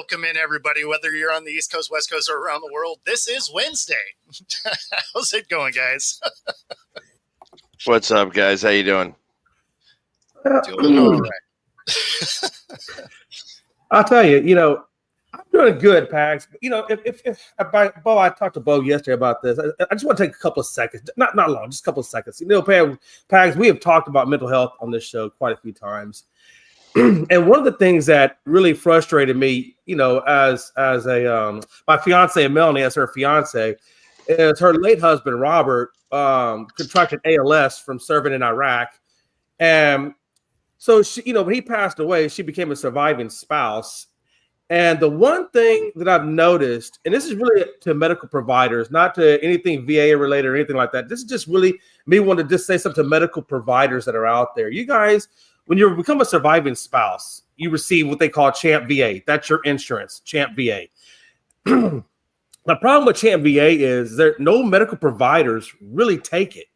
welcome in everybody, whether you're on the East Coast, West Coast, or around the world. This is Wednesday. How's it going, guys? What's up, guys? How you doing? Doing all right. I'll tell you, I'm doing good, Pags. If Bo, I talked to Bo yesterday about this. I just want to take a couple of seconds, not long, just a couple of seconds. Pags, we have talked about mental health on this show quite a few times. And one of the things that really frustrated me, as a my fiance and Melanie, as her fiance, is her late husband Robert contracted ALS from serving in Iraq, and so she, when he passed away, she became a surviving spouse. And the one thing that I've noticed, and this is really to medical providers, not to anything VA related or anything like that. This is just really me wanting to just say something to medical providers that are out there. You guys, when you become a surviving spouse, you receive what they call Champ VA. That's your insurance, Champ VA. The problem with Champ VA is that no medical providers really take it.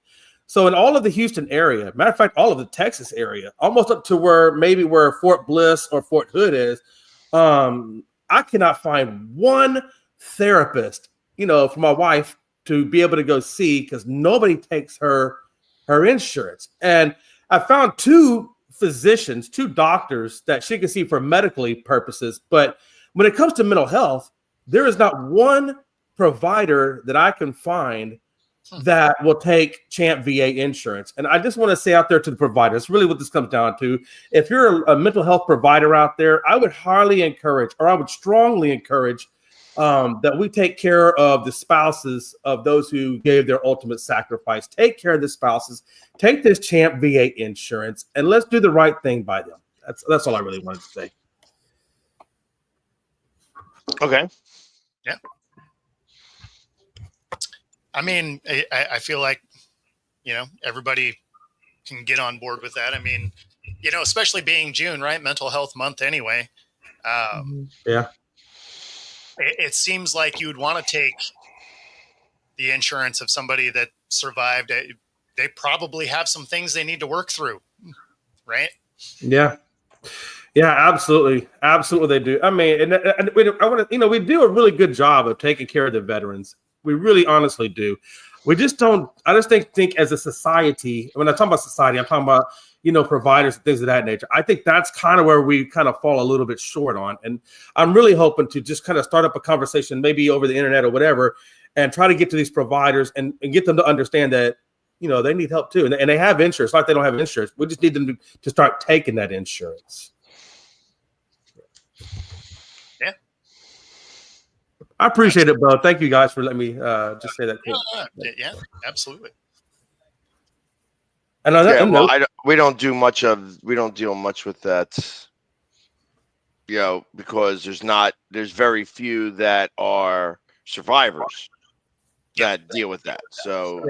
So in all of the Houston area, matter of fact, all of the Texas area, almost up to where Fort Bliss or Fort Hood is, I cannot find one therapist, for my wife to be able to go see, because nobody takes her insurance. And I found two doctors that she can see for medically purposes. But when it comes to mental health, there is not one provider that I can find that will take Champ VA insurance. And I just want to say out there to the providers, really what this comes down to, if you're a mental health provider out there, I would strongly encourage that we take care of the spouses of those who gave their ultimate sacrifice. Take care of the spouses, take this Champ VA insurance, and let's do the right thing by them. That's all I really wanted to say. Okay. Yeah. I mean, I feel like, everybody can get on board with that. I mean, especially being June, right? Mental Health Month anyway. Yeah. It seems like you would want to take the insurance of somebody that survived. They probably have some things they need to work through, right? Yeah. Yeah, absolutely. Absolutely they do. I mean, and we do a really good job of taking care of the veterans. We really honestly do. We just don't, I just think as a society, when I talk about society, I'm talking about, providers and things of that nature. I think that's kind of where we kind of fall a little bit short on. And I'm really hoping to just kind of start up a conversation, maybe over the internet or whatever, and try to get to these providers and get them to understand that, they need help too. And they have insurance, like they don't have insurance. We just need them to start taking that insurance. Yeah. I appreciate it, bro. Thank you guys for letting me just say that. Yeah, absolutely. And we don't deal much with that, because there's very few that are survivors that deal with that. So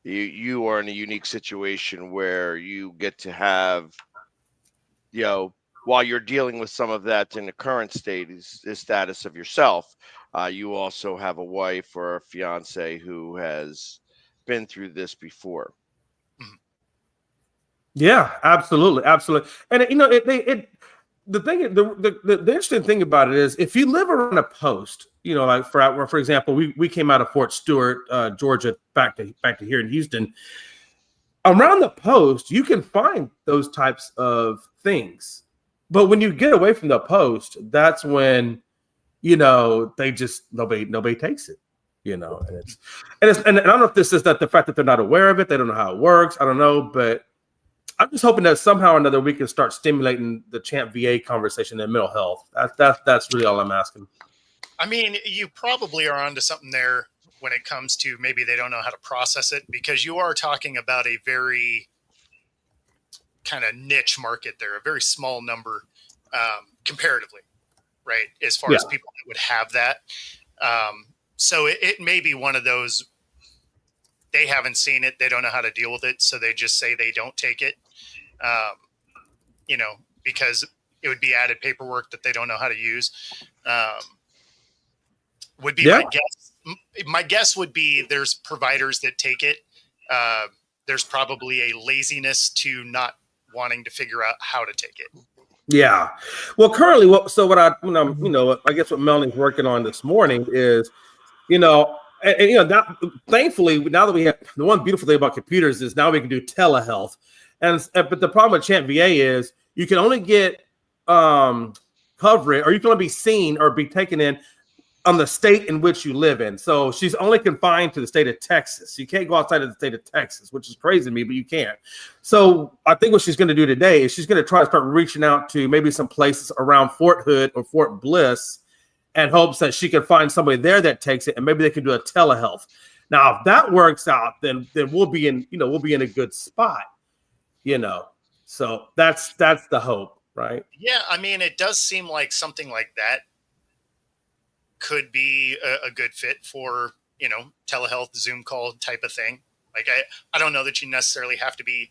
you are in a unique situation where you get to have, while you're dealing with some of that in the current status of yourself, you also have a wife or a fiance who has been through this before. Yeah, absolutely. And the interesting thing about it is, if you live around a post, like for example, we came out of Fort Stewart, Georgia, back to here in Houston. Around the post, you can find those types of things. But when you get away from the post, that's when, they just nobody takes it, and I don't know if this is that the fact that they're not aware of it, they don't know how it works. I don't know, but I'm just hoping that somehow or another we can start stimulating the Champ VA conversation in mental health. That's really all I'm asking. I mean, you probably are onto something there when it comes to maybe they don't know how to process it, because you are talking about a very kind of niche market there, a very small number comparatively, right? As far as people that would have that. So it may be one of those, they haven't seen it, they don't know how to deal with it, so they just say they don't take it, because it would be added paperwork that they don't know how to use. Would be my guess. My guess would be there's providers that take it. There's probably a laziness to not wanting to figure out how to take it. Yeah. Well, currently, I guess what Melanie's working on this morning is, thankfully, now that we have the one beautiful thing about computers is now we can do telehealth, but the problem with Champ VA is you can only get coverage, or you can only be seen or be taken in on the state in which you live in. So she's only confined to the state of Texas. You can't go outside of the state of Texas, which is crazy to me, but you can't. So I think what she's going to do today is she's going to try to start reaching out to maybe some places around Fort Hood or Fort Bliss and hopes that she can find somebody there that takes it, and maybe they can do a telehealth. Now, if that works out, then we'll be in a good spot, So that's the hope, right? Yeah, I mean, it does seem like something like that could be a good fit for, telehealth, Zoom call type of thing. Like, I don't know that you necessarily have to be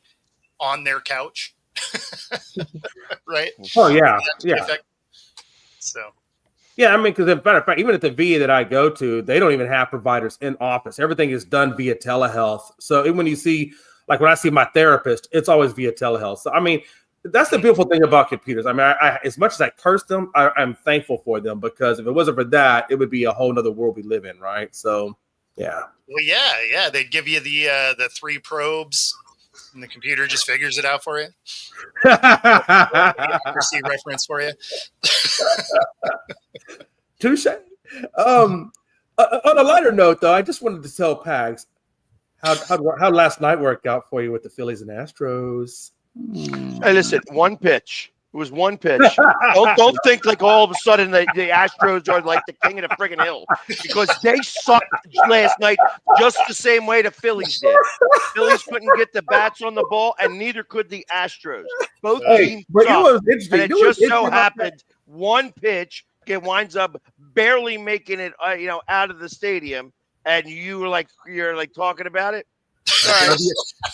on their couch, right? Oh, yeah, yeah. So. Yeah, I mean, because as a matter of fact, even at the VA that I go to, they don't even have providers in office. Everything is done via telehealth. So even when you see, like when I see my therapist, it's always via telehealth. So, I mean, that's the beautiful thing about computers. I mean, I as much as I curse them, I'm thankful for them, because if it wasn't for that, it would be a whole nother world we live in, right? So, yeah. Well, yeah. They'd give you the 3 probes, and the computer just figures it out for you. Accuracy reference for you. Touche. On a lighter note, though, I just wanted to tell Pags how last night worked out for you with the Phillies and Astros. Hey, listen, one pitch. It was one pitch. Don't think like all of a sudden the Astros are like the king of the friggin' hill, because they sucked last night just the same way the Phillies did. Phillies couldn't get the bats on the ball, and neither could the Astros. Both teams sucked. And it just so happened one pitch winds up barely making it, out of the stadium, and you're talking about it. Right.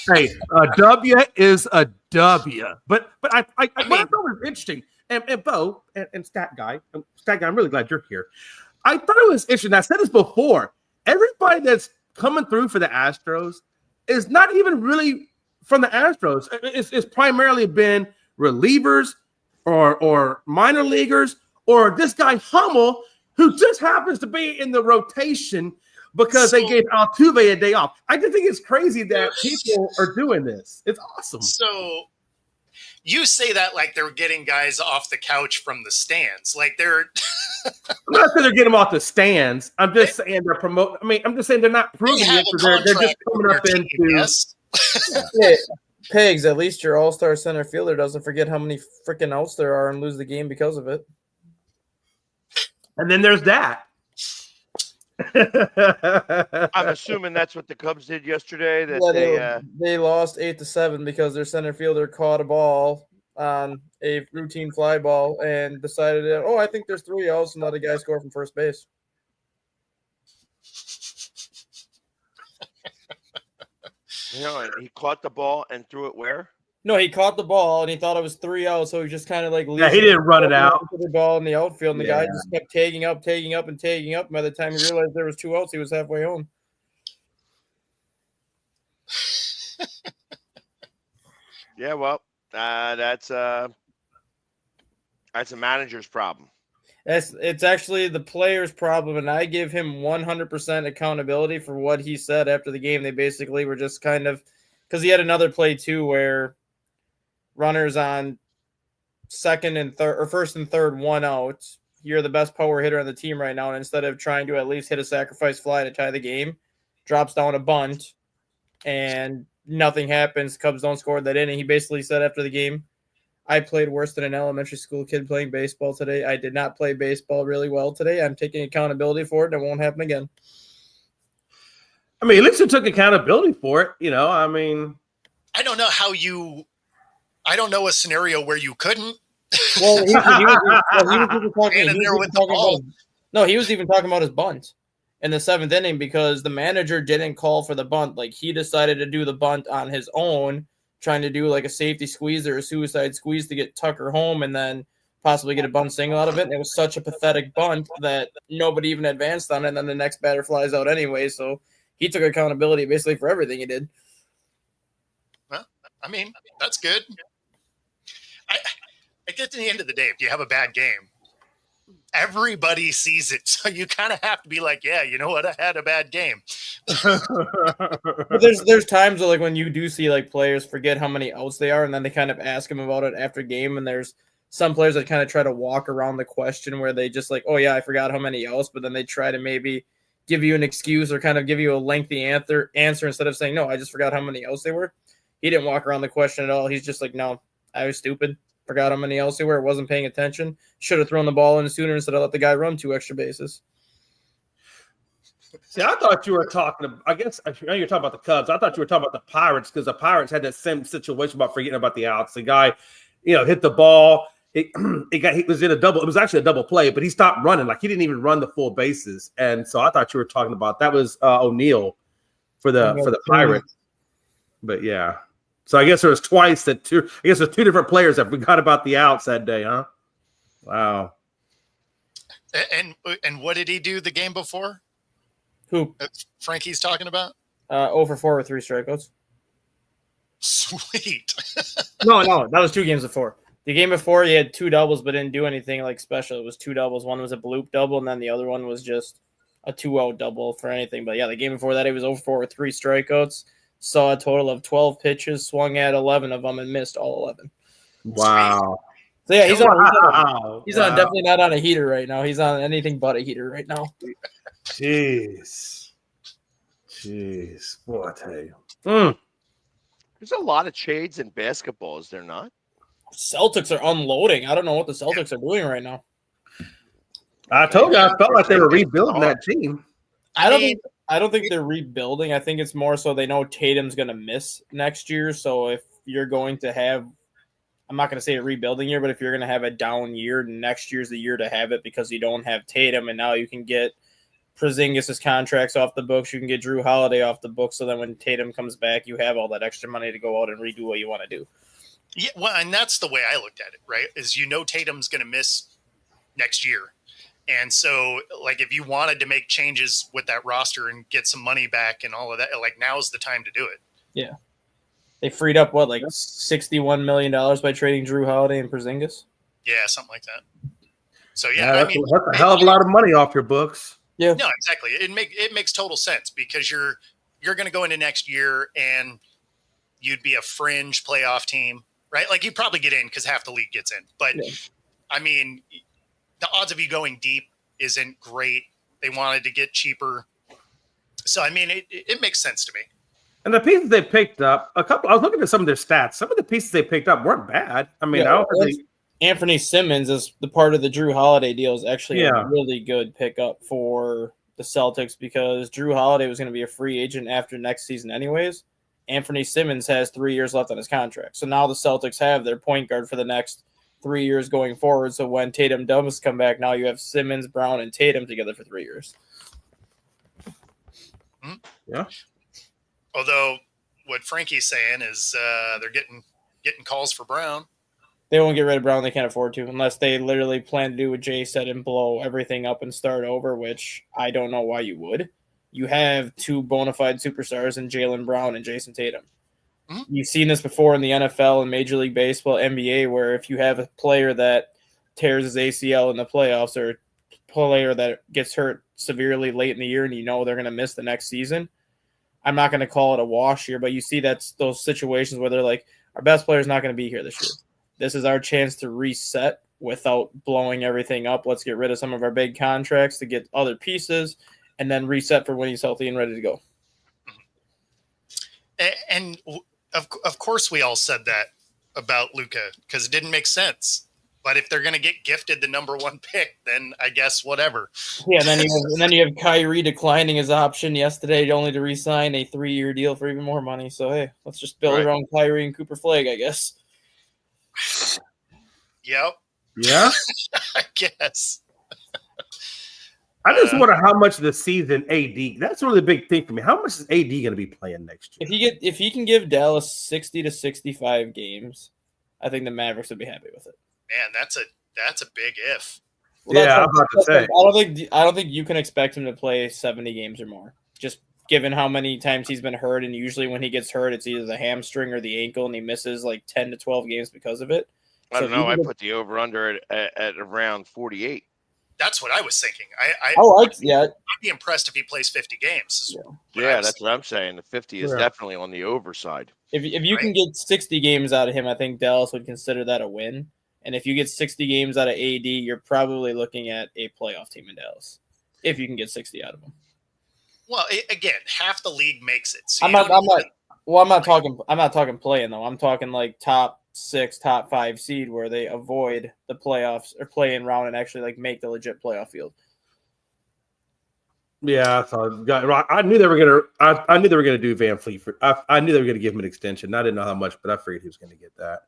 Hey, a W is a W. But what I thought was interesting, and Bo and Stat Guy, I'm really glad you're here. I thought it was interesting. I said this before. Everybody that's coming through for the Astros is not even really from the Astros. It's primarily been relievers or minor leaguers, or this guy Hummel, who just happens to be in the rotation because they gave Altuve a day off. I just think it's crazy that people are doing this. It's awesome. So you say that like they're getting guys off the couch from the stands. Like they're I'm not saying they're getting them off the stands. I'm just saying they're promoting. I mean, I'm just saying they're not proving it. They're just coming up into. Yes. Yeah, Pigs, at least your all-star center fielder doesn't forget how many freaking outs there are and lose the game because of it. And then there's that. I'm assuming that's what the Cubs did yesterday. That they lost 8-7 because their center fielder caught a ball on a routine fly ball and decided that, I think there's 3 outs, and let a guy score from first base. And he caught the ball and threw it where? No, he caught the ball and he thought it was 3 outs, so he just kind of like he didn't run it out. The ball in the outfield, and the guy just kept tagging up. And by the time he realized there was 2 outs, he was halfway home. Yeah, well, that's a manager's problem. It's actually the player's problem, and I give him 100% accountability for what he said after the game. They basically were just kind of, because he had another play too where runners on second and third, or first and third, 1 out. You're the best power hitter on the team right now, and instead of trying to at least hit a sacrifice fly to tie the game, drops down a bunt, and nothing happens. Cubs don't score that inning. He basically said after the game, I played worse than an elementary school kid playing baseball today. I did not play baseball really well today. I'm taking accountability for it, and it won't happen again. I mean, at least you took accountability for it. I mean, I don't know I don't know a scenario where you couldn't. Well, he was even talking about his bunt in the 7th inning because the manager didn't call for the bunt. Like, he decided to do the bunt on his own, trying to do like a safety squeeze or a suicide squeeze to get Tucker home and then possibly get a bunt single out of it. And it was such a pathetic bunt that nobody even advanced on it. And then the next batter flies out anyway. So he took accountability basically for everything he did. Well, I mean, that's good. Like at the end of the day, if you have a bad game, everybody sees it. So you kind of have to be like, yeah, you know what? I had a bad game. But there's times where, like, when you do see like players forget how many outs they are, and then they kind of ask them about it after game, and there's some players that kind of try to walk around the question where they just like, oh yeah, I forgot how many outs, but then they try to maybe give you an excuse or kind of give you a lengthy answer instead of saying, no, I just forgot how many outs they were. He didn't walk around the question at all. He's just like, no, I was stupid. Forgot how many outs they were. Wasn't paying attention. Should have thrown the ball in sooner instead of let the guy run 2 extra bases. See, I thought you were talking. I guess you're talking about the Cubs. I thought you were talking about the Pirates because the Pirates had that same situation about forgetting about the outs. The guy, hit the ball. He was in a double. It was actually a double play, but he stopped running. Like he didn't even run the full bases. And so I thought you were talking about that was O'Neal for the Pirates. But yeah, so I guess there was twice that two. I guess there's 2 different players that forgot about the outs that day, huh? Wow. And what did he do the game before? Who? Frankie's talking about? 0 for 4 with 3 strikeouts. Sweet. No, that was 2 games before. The game before, he had 2 doubles, but didn't do anything like special. It was 2 doubles. One was a bloop double, and then the other one was just a 2-out double for anything. But yeah, the game before that, he was 0 for 4 with 3 strikeouts. Saw a total of 12 pitches, swung at 11 of them, and missed all 11. Wow. So yeah, he's on definitely not on a heater right now. He's on anything but a heater right now. Jeez, boy, I tell you. There's a lot of trades in basketball, is there not? Celtics are unloading. I don't know what the Celtics are doing right now. I told you, I felt like they were rebuilding that team. I don't think they're rebuilding. I think it's more so they know Tatum's going to miss next year. So if you're going to have, I'm not going to say a rebuilding year, but if you're going to have a down year, next year's the year to have it because you don't have Tatum, and now you can get Porzingis' contracts off the books. You can get Drew Holiday off the books. So then when Tatum comes back, you have all that extra money to go out and redo what you want to do. Yeah, well, and that's the way I looked at it, right? Is Tatum's going to miss next year. And so, like, if you wanted to make changes with that roster and get some money back and all of that, like, now's the time to do it. Yeah. They freed up, $61 million by trading Drew Holiday and Porzingis? Yeah, something like that. So, yeah, that's a hell of a lot of money off your books. Yeah. No, exactly. It makes total sense because you're going to go into next year and you'd be a fringe playoff team, right? Like, you probably get in because half the league gets in. But, yeah. I mean, the odds of you going deep isn't great. They wanted to get cheaper. So, I mean, it makes sense to me. And the pieces they picked up, I was looking at some of their stats. Some of the pieces they picked up weren't bad. I mean, Anthony Simmons is the part of the Drew Holiday deal is actually a really good pickup for the Celtics because Drew Holiday was going to be a free agent after next season anyways. Anthony Simmons has 3 years left on his contract. So now the Celtics have their point guard for the next 3 years going forward. So when Tatum does come back, now you have Simmons, Brown, and Tatum together for 3 years. Mm-hmm. Yeah. Although what Frankie's saying is they're getting calls for Brown. They won't get rid of Brown. They can't afford to unless they literally plan to do what Jay said and blow everything up and start over, which I don't know why you would. You have 2 bona fide superstars in Jaylen Brown and Jason Tatum. Mm-hmm. You've seen this before in the NFL and Major League Baseball, NBA, where if you have a player that tears his ACL in the playoffs or a player that gets hurt severely late in the year and you know they're going to miss the next season, I'm not going to call it a wash here, but you see that's those situations where they're like, our best player is not going to be here this year. This is our chance to reset without blowing everything up. Let's get rid of some of our big contracts to get other pieces and then reset for when he's healthy and ready to go. And of course we all said that about Luka because it didn't make sense. But if they're going to get gifted the number 1 pick, then I guess whatever. Yeah, and then you have Kyrie declining his option yesterday only to re-sign a 3-year deal for even more money. So, hey, let's just build around Kyrie and Cooper Flag, I guess. Yep. Yeah? I guess. I just wonder how much of the season AD. That's really the big thing for me. How much is AD going to be playing next year? If he can give Dallas 60 to 65 games, I think the Mavericks would be happy with it. Man, that's a big if. Well, yeah, I'm about to say. I don't think you can expect him to play 70 games or more. Just given how many times he's been hurt, and usually when he gets hurt, it's either the hamstring or the ankle, and he misses like 10 to 12 games because of it. I don't know. I put the over under at around 48. That's what I was thinking. Yeah. I'd be impressed if he plays 50 games. Yeah, that's what I'm saying. The 50 is definitely on the over side. If you can get 60 games out of him, I think Dallas would consider that a win. And if you get 60 games out of AD, you're probably looking at a playoff team in Dallas. If you can get 60 out of him. Well, again, half the league makes it. So I'm not talking playing though. I'm talking like top 6, top 5 seed where they avoid the playoffs or play in round and actually like make the legit playoff field. Yeah, I knew they were gonna. I knew they were gonna do Van Fleet. I knew they were gonna give him an extension. I didn't know how much, but I figured he was gonna get that.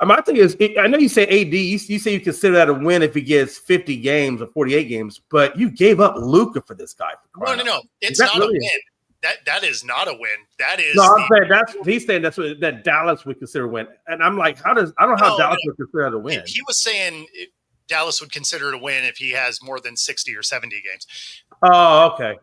My thing is, I know you say AD. You say you consider that a win if he gets 50 games or 48 games, but you gave up Luka for this guy. No. It's not a win. That is not a win. That is. No, I'm saying he's saying that's what that Dallas would consider a win, and I'm like, I don't know how Dallas would consider that a win. He was saying Dallas would consider it a win if he has more than 60 or 70 games. Oh, okay.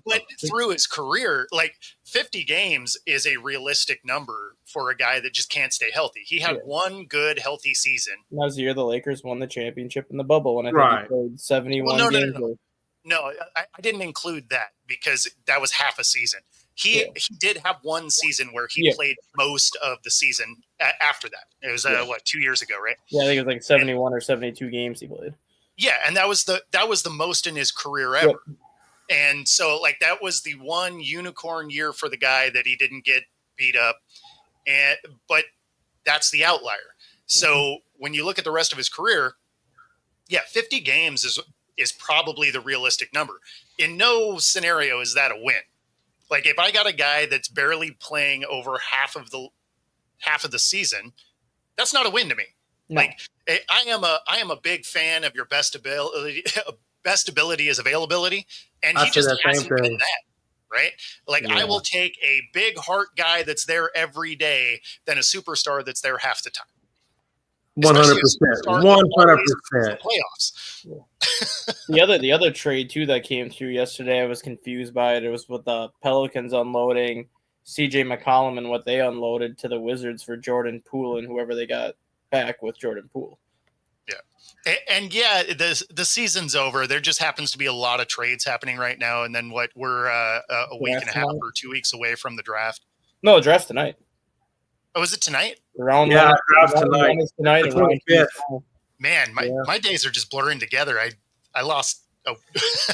But through his career, like 50 games is a realistic number for a guy that just can't stay healthy. He had one good, healthy season. That was the year the Lakers won the championship in the bubble when I think he played 71 games. No, I didn't include that because that was half a season. He did have one season where he played most of the season after that. It was 2 years ago, right? Yeah, I think it was like 71 or 72 games he played. Yeah, and that was the most in his career ever. Yep. And so like that was the one unicorn year for the guy that he didn't get beat up. But that's the outlier. So when you look at the rest of his career, 50 games is probably the realistic number. In no scenario is that a win. Like if I got a guy that's barely playing over half of the season, that's not a win to me. No. Like I am a big fan of your best ability. Best ability is availability, and he just hasn't been that. Right? Like I will take a big heart guy that's there every day than a superstar that's there half the time. 100%. 100%. Playoffs. The other trade too that came through yesterday, I was confused by it. It was with the Pelicans unloading CJ McCollum and what they unloaded to the Wizards for Jordan Poole and whoever they got back with Jordan Poole. Yeah. And the season's over. There just happens to be a lot of trades happening right now. And then we're a week and a half or 2 weeks away from the draft. No, the draft's tonight. Oh, is it tonight? Draft's tonight. Man, my days are just blurring together. I lost. That's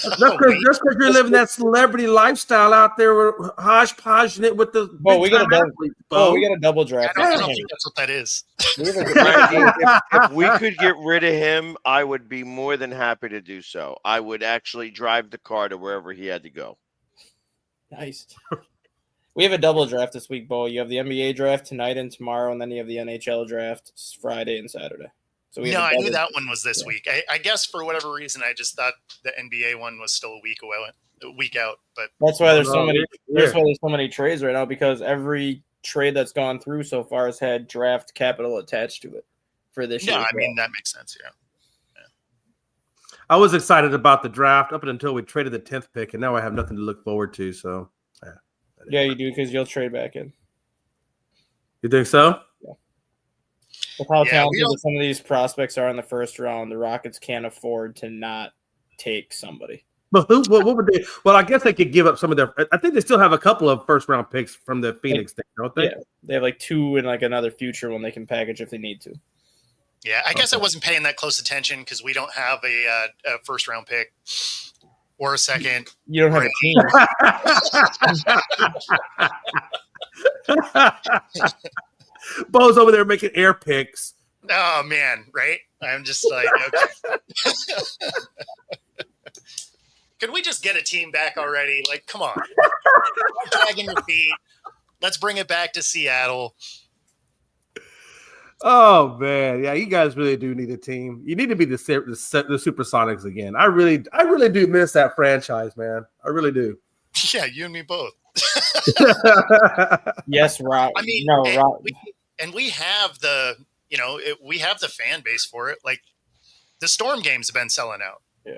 because you're living that celebrity lifestyle out there. We're hodgepodging it with the. We got a double draft. I don't think that's what that is. If we could get rid of him, I would be more than happy to do so. I would actually drive the car to wherever he had to go. Nice. We have a double draft this week, Bo. You have the NBA draft tonight and tomorrow, and then you have the NHL draft Friday and Saturday. So I knew that one was this week. I guess for whatever reason, I just thought the NBA one was still a week out. But that's why there's so many. That's why there's so many trades right now, because every trade that's gone through so far has had draft capital attached to it for this year. No, I mean that makes sense. Yeah. I was excited about the draft up until we traded the 10th pick, and now I have nothing to look forward to. So, yeah, you do because you'll trade back in. You think so? Yeah. With how talented some of these prospects are in the first round, the Rockets can't afford to not take somebody. But what would they? Well, I guess they could give up some of their. I think they still have a couple of first round picks from the Phoenix thing, don't they? Yeah, they have like 2 and like another future one they can package if they need to. Yeah, I guess I wasn't paying that close attention because we don't have a first round pick or a second. You don't have a team. Bo's over there making air picks. Oh man, right? I'm just like, okay. Could we just get a team back already? Like, come on. Dragging your feet. Let's bring it back to Seattle. Oh man, yeah, you guys really do need a team. You need to be the Supersonics again. I really do miss that franchise, man. I really do. Yeah, you and me both. Yes, Rob. I mean, no, Rob. We have we have the fan base for it. Like the Storm games have been selling out. Yeah.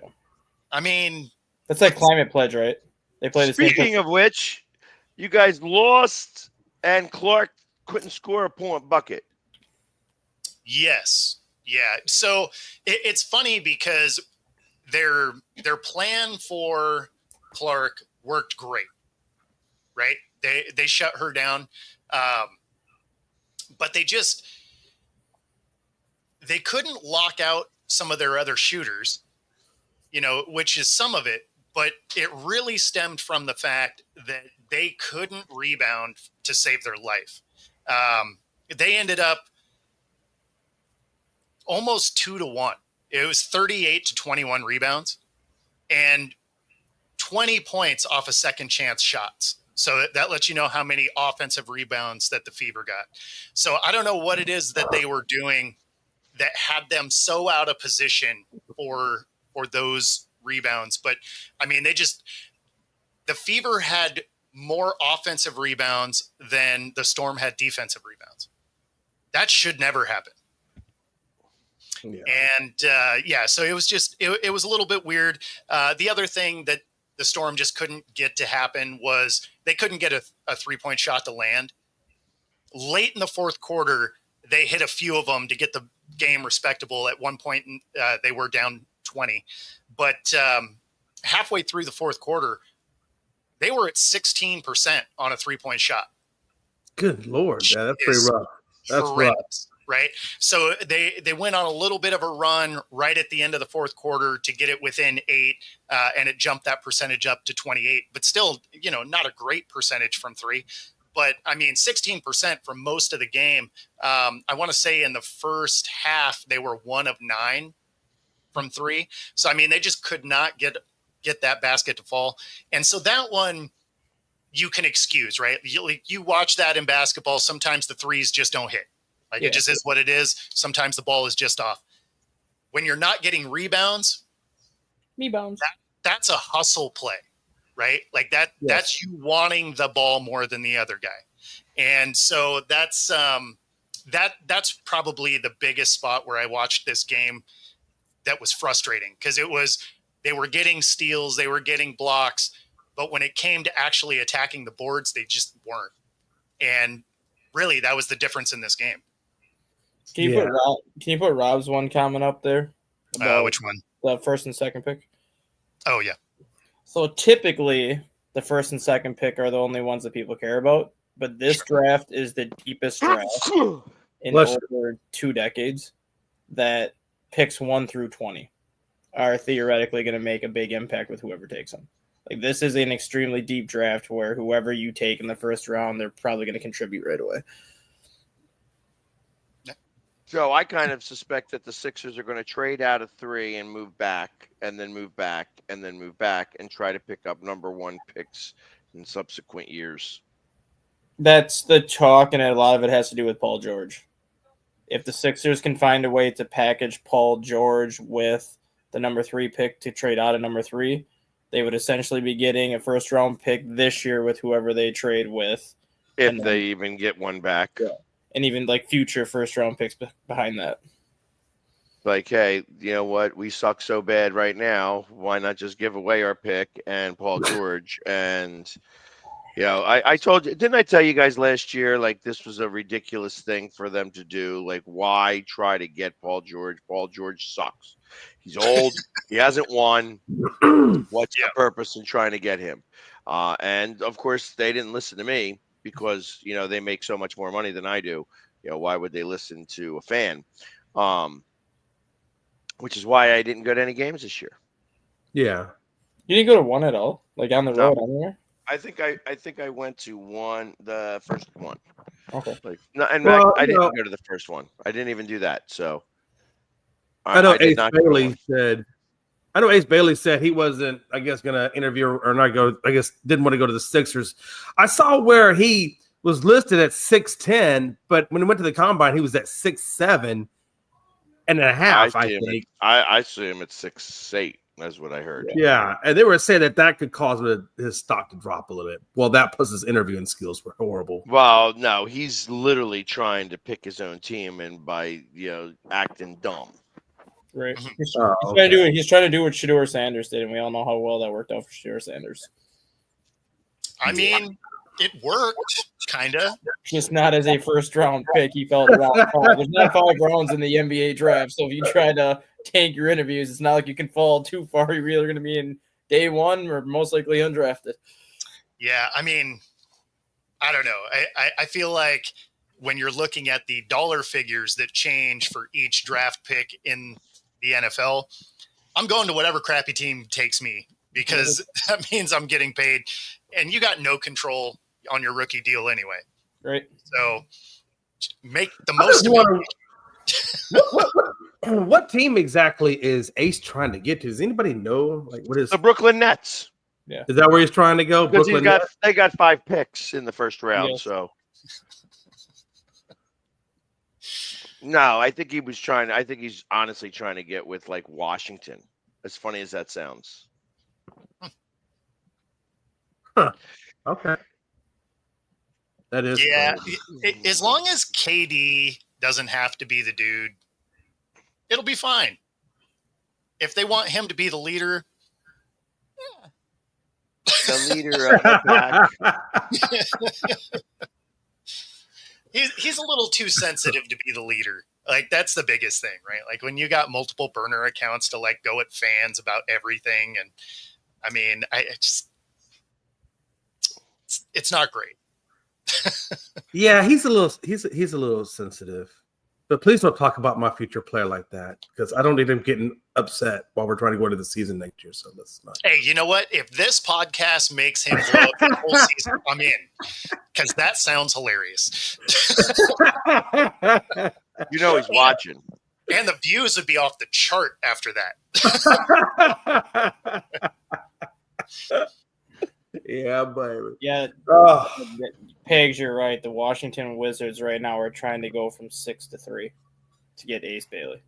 I mean, that's like Climate Pledge, right? They play the same. Speaking of which, you guys lost and Clark couldn't score a point bucket. Yes. Yeah. So it's funny because their plan for Clark worked great, right? They shut her down, but they couldn't lock out some of their other shooters, which is some of it, but it really stemmed from the fact that they couldn't rebound to save their life. They ended up almost 2-1. It was 38 to 21 rebounds and 20 points off of second chance shots. So that lets you know how many offensive rebounds that the Fever got. So I don't know what it is that they were doing that had them so out of position for those rebounds. But I mean, the Fever had more offensive rebounds than the Storm had defensive rebounds. That should never happen. Yeah. And so it was just, it was a little bit weird. The other thing that the Storm just couldn't get to happen was they couldn't get a 3-point shot to land. Late in the fourth quarter, they hit a few of them to get the game respectable. At one point, they were down 20. But halfway through the fourth quarter, they were at 16% on a 3-point shot. Good Lord. Yeah, that's pretty rough. That's rough. Right. So they went on a little bit of a run right at the end of the fourth quarter to get it within 8, and it jumped that percentage up to 28. But still, not a great percentage from 3. But I mean, 16% for most of the game. I want to say in the first half they were 1 of 9 from 3. So I mean, they just could not get that basket to fall. And so that one you can excuse, right? You watch that in basketball. Sometimes the threes just don't hit. It just is what it is. Sometimes the ball is just off. When you're not getting rebounds, that's a hustle play, right? Like that. Yes. That's you wanting the ball more than the other guy, and so that's probably the biggest spot where I watched this game that was frustrating because they were getting steals, they were getting blocks, but when it came to actually attacking the boards, they just weren't. And really, that was the difference in this game. Can you put Rob's one comment up there? Which one? The first and second pick. Oh yeah. So typically, the first and second pick are the only ones that people care about. But this draft is the deepest draft in over 2 decades. That picks 1 through 20 are theoretically going to make a big impact with whoever takes them. Like this is an extremely deep draft where whoever you take in the first round, they're probably going to contribute right away. So I kind of suspect that the Sixers are going to trade out of 3 and move back and then move back and then move back and try to pick up number 1 picks in subsequent years. That's the talk, and a lot of it has to do with Paul George. If the Sixers can find a way to package Paul George with the number 3 pick to trade out of number 3, they would essentially be getting a first-round pick this year with whoever they trade with. If they even get one back. Yeah. And even like future first-round picks behind that. Like, hey, you know what? We suck so bad right now. Why not just give away our pick and Paul George? And, I told you, didn't I tell you guys last year, like, this was a ridiculous thing for them to do? Like, why try to get Paul George? Paul George sucks. He's old. He hasn't won. What's the purpose in trying to get him? And, of course, they didn't listen to me because, they make so much more money than I do. Why would they listen to a fan? Which is why I didn't go to any games this year. Yeah. You didn't go to one at all? Like on the road anywhere? I think I went to the first one. Okay. I didn't go to the first one. I didn't even do that. So I know Ace Bailey said he wasn't, I guess, going to interview or not go. I guess didn't want to go to the Sixers. I saw where he was listed at 6'10", but when he went to the combine, he was at 6'7" and a half. I think. I assume it's 6'8". That's what I heard. Yeah, and they were saying that could cause his stock to drop a little bit. Well, that plus his interviewing skills were horrible. Well, no, he's literally trying to pick his own team and by acting dumb. Right. He's trying to do what Shedeur Sanders did, and we all know how well that worked out for Shedeur Sanders. I mean, It worked, kind of. Just not as a first round pick. He felt around 5. There's not 5 rounds in the NBA draft, so if you try to tank your interviews, it's not like you can fall too far. You're either going to be in day 1 or most likely undrafted. Yeah, I mean, I don't know. I feel like when you're looking at the dollar figures that change for each draft pick in the NFL, I'm going to whatever crappy team takes me because that means I'm getting paid, and you got no control on your rookie deal anyway. Right. So make the most of it. What team exactly is Ace trying to get to? Does anybody know? Like, what is The Brooklyn Nets? Yeah. Is that where he's trying to go? Because Brooklyn Nets? they got 5 picks in the first round. Yes. So no, I think he's honestly trying to get with like Washington. As funny as that sounds. Huh. Okay. That is as long as KD doesn't have to be the dude, it'll be fine. If they want him to be the leader, The leader of the pack. he's a little too sensitive to be the leader. Like, that's the biggest thing, right? Like, when you got multiple burner accounts to like go at fans about everything, and I mean, it's not great. Yeah, he's a little sensitive. But please don't talk about my future player like that, because I don't need him getting upset while we're trying to go into the season next year. So let's not. Hey, you know what? If this podcast makes him blow up the whole season, I'm in, because that sounds hilarious. You know he's watching. And the views would be off the chart after that. Yeah, baby. Yeah. Oh. Pegs, you're right. The Washington Wizards right now are trying to go from 6 to 3 to get Ace Bailey.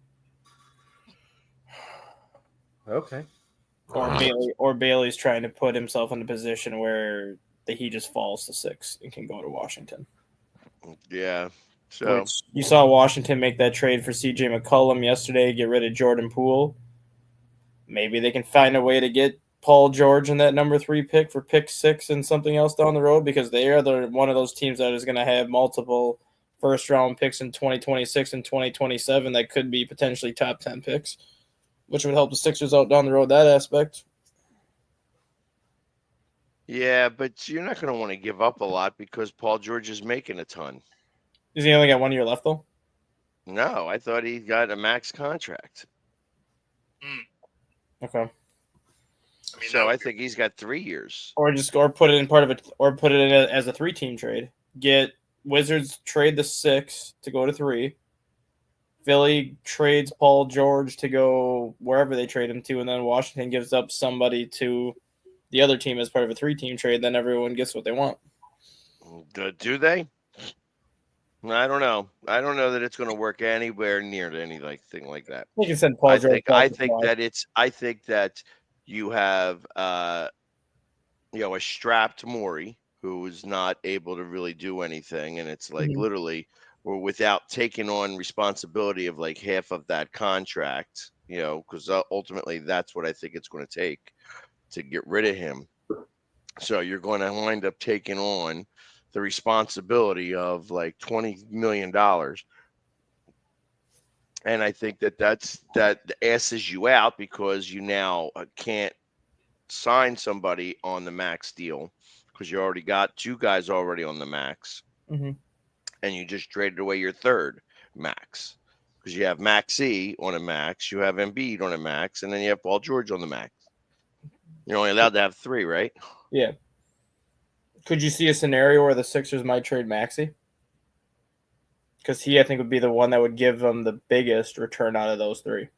Okay. Or Bailey's trying to put himself in a position where he just falls to 6 and can go to Washington. Yeah. So you saw Washington make that trade for CJ McCollum yesterday, get rid of Jordan Poole. Maybe they can find a way to get Paul George in that number 3 pick for pick 6 and something else down the road, because they are one of those teams that is going to have multiple first round picks in 2026 and 2027 that could be potentially top 10 picks, which would help the Sixers out down the road, that aspect. Yeah, but you're not going to want to give up a lot because Paul George is making a ton. Does he only got 1 year left, though? No, I thought he got a max contract. Okay. I think he's got 3 years. Or put it in part of it, or put it in as a 3-team trade. Get Wizards trade the 6 to go to 3. Philly trades Paul George to go wherever they trade him to, and then Washington gives up somebody to the other team as part of a 3-team trade. Then everyone gets what they want. Do they? I don't know. I don't know that it's going to work anywhere near to anything like that. You can send Paul George. I think that you have a strapped Morey who is not able to really do anything, and it's like literally, or without taking on responsibility of like half of that contract, because ultimately that's what I think it's going to take to get rid of him. So you're going to wind up taking on the responsibility of like $20 million. And I think that asses you out, because you now can't sign somebody on the max deal because you already got 2 guys already on the max. Mm-hmm. And you just traded away your 3rd max, because you have Maxey on a max, you have Embiid on a max, and then you have Paul George on the max. You're only allowed to have 3, right? Yeah. Could you see a scenario where the Sixers might trade Maxey? Because he, I think, would be the one that would give them the biggest return out of those 3.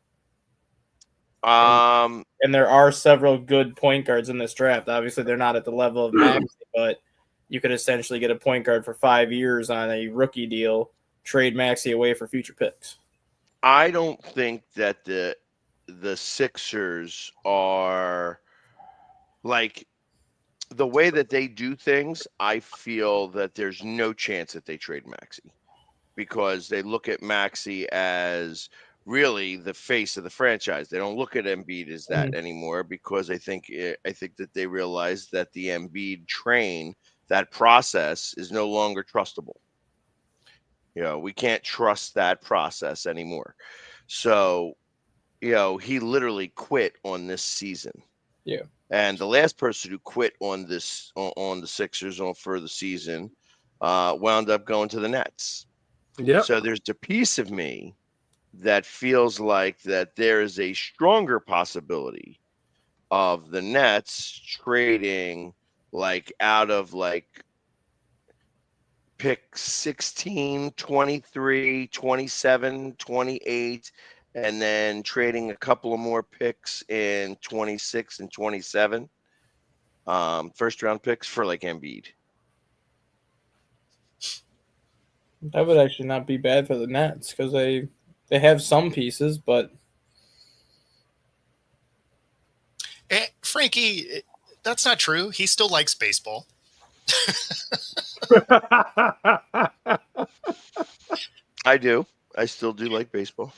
And there are several good point guards in this draft. Obviously, they're not at the level of Maxey, but you could essentially get a point guard for 5 years on a rookie deal, trade Maxey away for future picks. I don't think that the Sixers are like the way that they do things. I feel that there's no chance that they trade Maxey, because they look at Maxey as really the face of the franchise. They don't look at Embiid as that anymore, because I think that they realize that the Embiid train that process is no longer trustable. We can't trust that process anymore. So, he literally quit on this season. Yeah. And the last person who quit on the Sixers for the season wound up going to the Nets. Yeah. So there's a piece of me that feels like that there is a stronger possibility of the Nets trading like out of like pick 16, 23, 27, 28, and then trading a couple of more picks in 26 and 27. First round picks for like Embiid. That would actually not be bad for the Nets because they have some pieces, but Frankie, that's not true. He still likes baseball. I do. I still do like baseball.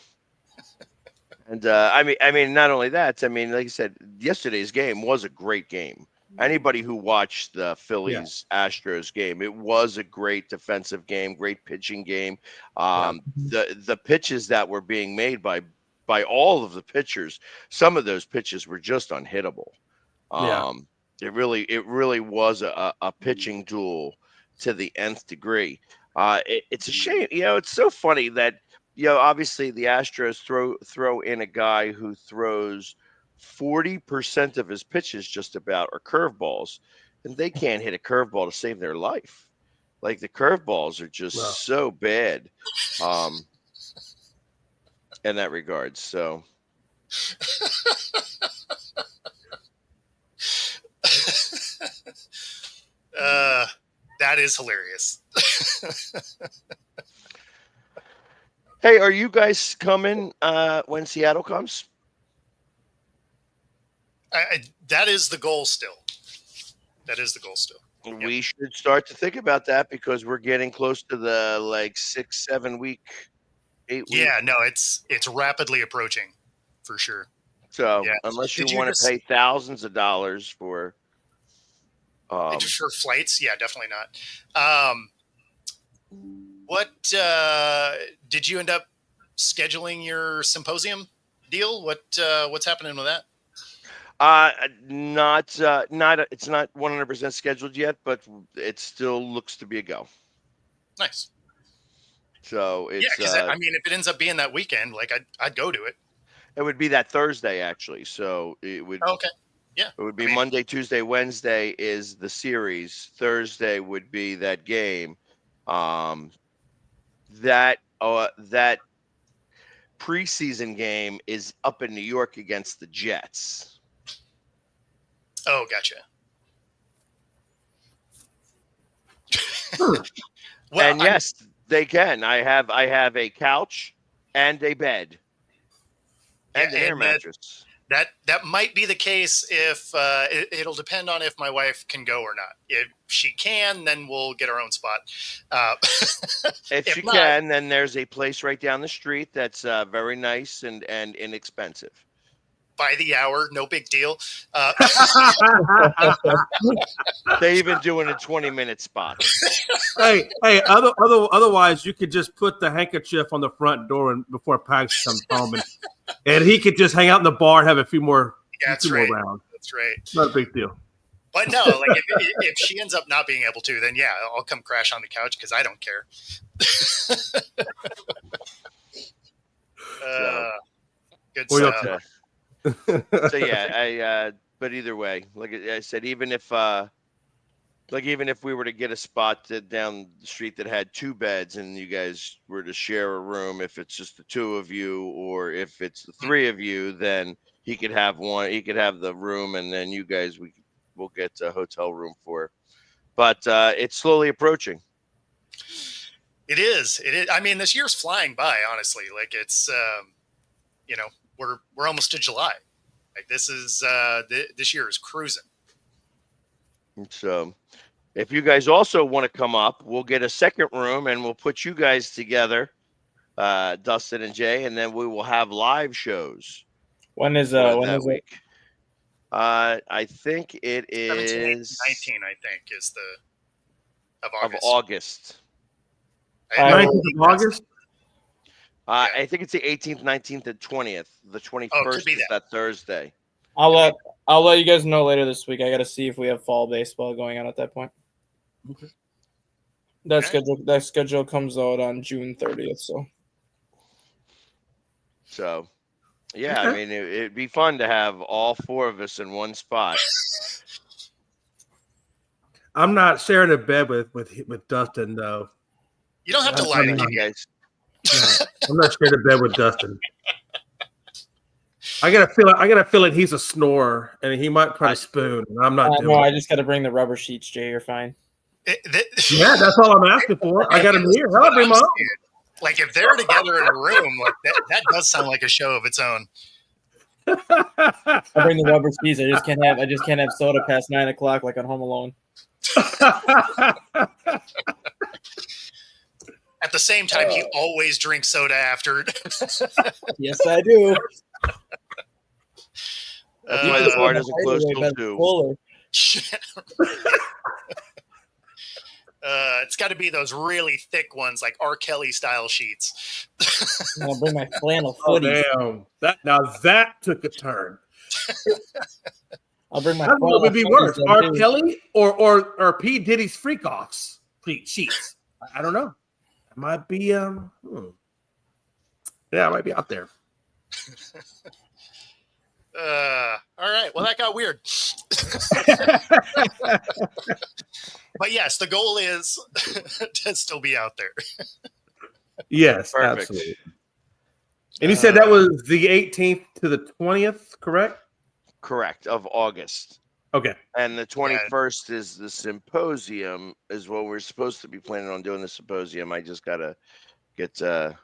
And I mean, not only that. I mean, like I said, yesterday's game was a great game. Anybody who watched the Phillies Astros game, it was a great defensive game, great pitching game. The pitches that were being made by all of the pitchers, some of those pitches were just unhittable. It really was a pitching duel to the nth degree. It's a shame. It's so funny that obviously the Astros throw in a guy who throws 40% of his pitches just about are curveballs, and they can't hit a curveball to save their life. Like the curveballs are just so bad, in that regard. So. That is hilarious. Hey, are you guys coming when Seattle comes? That is the goal still. We should start to think about that because we're getting close to the 6, 7 week, 8 week. Yeah, no, it's rapidly approaching for sure. So unless you want to pay thousands of dollars for flights, yeah, definitely not. What did you end up scheduling your symposium deal? What's happening with that? It's not 100% scheduled yet, but it still looks to be a go. Nice. So it's because I mean, if it ends up being that weekend, I'd go to it. It would be that Thursday actually. So it would. Oh, okay. Yeah. It would be Monday, Tuesday, Wednesday is the series. Thursday would be that game. That preseason game is up in New York against the Jets. Oh, gotcha. Well, and yes, they can. I have a couch and a bed and an air mattress. That might be the case if it'll depend on if my wife can go or not. If she can, then we'll get our own spot. If she not, can, then there's a place right down the street that's very nice and inexpensive. By the hour, no big deal. They even do it in 20-minute spots. Hey, otherwise you could just put the handkerchief on the front door and before Pax comes home, and he could just hang out in the bar and have a few more. More rounds. That's right. Not a big deal. But no, if she ends up not being able to, then yeah, I'll come crash on the couch because I don't care. Good stuff. So yeah, but either way, like I said, even if we were to get a spot down the street that had 2 beds and you guys were to share a room, if it's just the 2 of you or if it's the 3 of you, then he could have one. He could have the room, and then you guys we'll get a hotel room for. But it's slowly approaching. It is. I mean, this year's flying by. Honestly, it's we're almost to July. This is this year is cruising. So, if you guys also want to come up, we'll get a second room and we'll put you guys together, Dustin and Jay, and then we will have live shows. When is that week? I think it is 19. I think is the. of of August. August. I 19th believe of August. I think it's the 18th, 19th, and 20th. The 21st be is that Thursday. I'll let you guys know later this week. I got to see if we have fall baseball going on at that point. Okay. That Okay. schedule comes out on June 30th. So, yeah, Okay. I mean, it'd be fun to have all four of us in one spot. I'm not sharing a bed with Dustin though. You don't have to I'm lie to not. me. Guys. No, I'm not sharing a bed with Dustin. I got a feeling he's a snorer, and he might try to spoon, and I'm not doing No, it. I just got to bring the rubber sheets, Jay. You're fine. Yeah, that's all I'm asking for. I got him here. Hell, I'll bring my own. Like if they're together in a room, like that does sound like a show of its own. I bring the rubber sheets. I just can't have soda past 9 o'clock like on Home Alone. At the same time, he always drinks soda after. Yes, I do. That's why the bar doesn't close till 2. Fuller. It's got to be those really thick ones, like R. Kelly style sheets. I'll bring my flannel Oh footies. damn! That took a turn. I'll bring my. What would be worse, R. Kelly or P. Diddy's freak offs sheets? I don't know. It might be yeah, it might be out there. All right. Well, that got weird. But yes, the goal is to still be out there. Yes, Perfect. absolutely. And you said that was the 18th to the 20th, correct? Correct, of August. Okay. And the 21st is the symposium, is what we're supposed to be planning on doing, the symposium. I just got to get that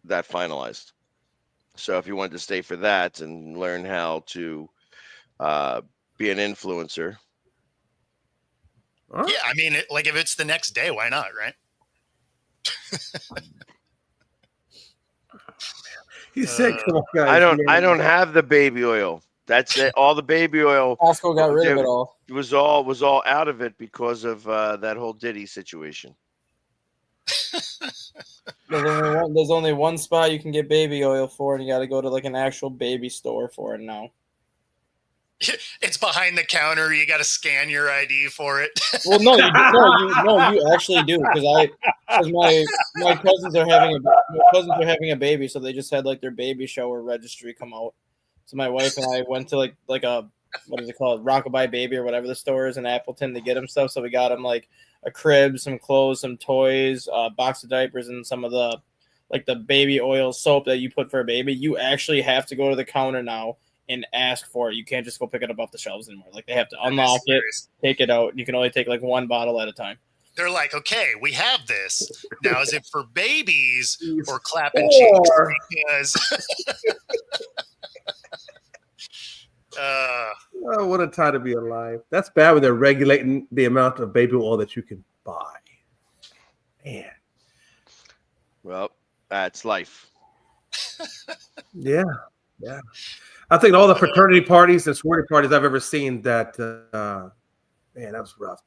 finalized. So if you wanted to stay for that and learn how to be an influencer. All right. Yeah, I mean, like if it's the next day, why not, right? He said, "Come on, guys." I don't have the baby oil. That's it. All the baby oil. Costco got rid of it all. It was all out of it because of that whole Diddy situation. There's only one spot you can get baby oil for, and you got to go to like an actual baby store for it now. It's behind the counter. You got to scan your ID for it. Well, no, you actually do, because my cousins are having a baby, so they just had like their baby shower registry come out. So my wife and I went to like a, what is it called, Rockabye Baby or whatever the store is in Appleton to get him stuff. So we got him like a crib, some clothes, some toys, a box of diapers, and some of the like the baby oil soap that you put for a baby. You actually have to go to the counter now and ask for it. You can't just go pick it up off the shelves anymore. Like they have to unlock it, take it out. You can only take like one bottle at a time. They're like, okay, we have this. Now, is it for babies or clapping cheeks? Because oh, what a time to be alive. That's bad when they're regulating the amount of baby oil that you can buy. Man. Well, that's life. Yeah. I think all the fraternity parties and sorority parties I've ever seen that, man, that was rough.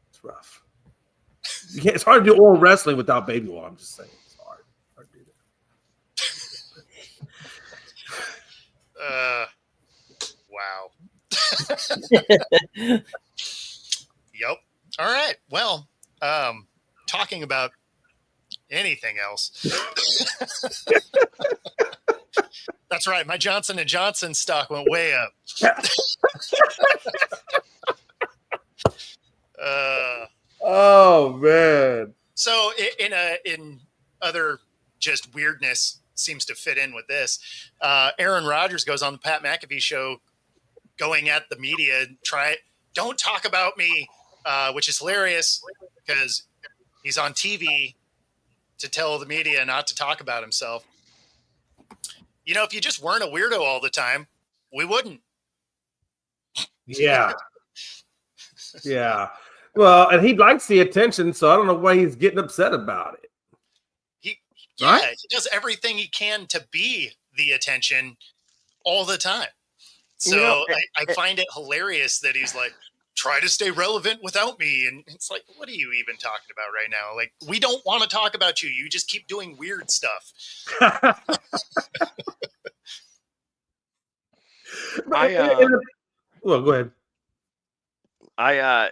It's rough. It's hard to do oral wrestling without baby oil. I'm just saying. It's hard to do that. Wow. Yep. All right. Well, talking about anything else. That's right. My Johnson & Johnson stock went way up. Oh man. So in other just weirdness seems to fit in with this. Aaron Rodgers goes on the Pat McAfee show going at the media, don't talk about me, which is hilarious because he's on TV to tell the media not to talk about himself. You know, if you just weren't a weirdo all the time, we wouldn't. Yeah. Yeah. Well, and he likes the attention, so I don't know why he's getting upset about it. He Right? He does everything he can to be the attention all the time. So I find it hilarious that he's like, try to stay relevant without me. And it's like, what are you even talking about right now? Like, we don't want to talk about you. You just keep doing weird stuff. Well, go ahead. I